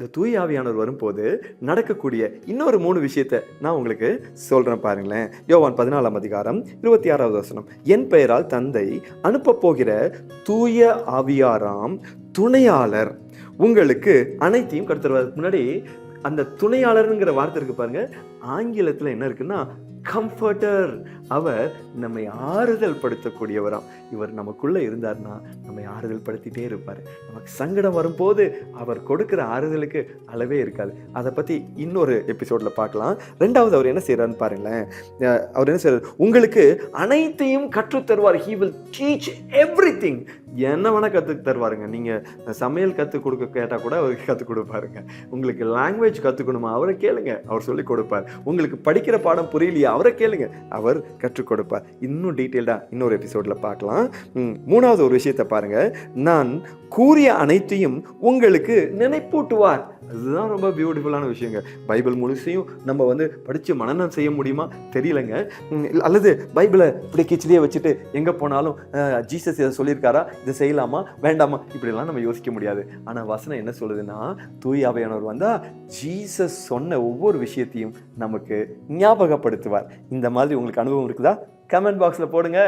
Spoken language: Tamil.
இந்த தூய ஆவியானவர் வரும்போது நடக்கக்கூடிய இன்னொரு 3 விஷயத்த நான் உங்களுக்கு சொல்றேன் பாருங்களேன். யோவான் 14ஆம் அதிகாரம் 26வது வசனம். என் பெயரால் தந்தை அனுப்பப் போகிற தூய ஆவியாராம் துணையாளர் உங்களுக்கு அனைத்தையும் கற்றுத்தருவார். முன்னாடி அந்த துணையாளர்ங்கிற வார்த்தை இருக்கு பாருங்க. ஆங்கிலத்துல என்ன இருக்குன்னா கம்ஃபர்டர். அவர் நம்மை ஆறுதல் படுத்தக்கூடியவராம். இவர் நமக்குள்ள இருந்தார்னா நம்மை ஆறுதல் படுத்திட்டே இருப்பார். நமக்கு சங்கடம் வரும்போது அவர் கொடுக்கிற ஆறுதலுக்கு அளவே இருக்காது. அதை பத்தி இன்னொரு எபிசோட்ல பார்க்கலாம். 2வது அவர் என்ன செய்யறாருன்னு பாருங்களேன். அவர் என்ன செய்யறாரு? உங்களுக்கு அனைத்தையும் கற்றுத் தருவார். He will teach everything. என்ன வேணா கற்றுக் தருவாருங்க. நீங்க சமையல் கற்றுக் கொடுக்க கேட்டா கூட அவருக்கு கற்றுக் கொடுப்பாருங்க. உங்களுக்கு லாங்குவேஜ் கற்றுக்கணுமா அவரை கேளுங்க, அவர் சொல்லிக் கொடுப்பார். உங்களுக்கு படிக்கிற பாடம் புரியலையா அவரை கேளுங்க, அவர் கற்றுக் கொடுப்பார். இன்னும் டீட்டெயில்டா இன்னொரு எபிசோட்ல பார்க்கலாம். 3வது ஒரு விஷயத்தை பாருங்க. நான் கூறிய அனைத்தையும் உங்களுக்கு நினைப்பூட்டுவார். அதுதான் ரொம்ப பியூட்டிஃபுல்லான விஷயங்க. பைபிள் முழுசையும் நம்ம படித்து மனனம் செய்ய முடியுமா தெரியலங்க. அல்லது பைபிளை இப்படி கிச்சிலேயே வச்சுட்டு எங்கே போனாலும் ஜீசஸ் இதை சொல்லியிருக்காரா, இதை செய்யலாமா வேண்டாமா இப்படிலாம் நம்ம யோசிக்க முடியாது. ஆனால் வசனம் என்ன சொல்லுதுன்னா, தூய ஆவியானவர் வந்தால் ஜீசஸ் சொன்ன ஒவ்வொரு விஷயத்தையும் நமக்கு ஞாபகப்படுத்துவார். இந்த மாதிரி உங்களுக்கு அனுபவம் இருக்குதா? கமெண்ட் பாக்ஸில் போடுங்க.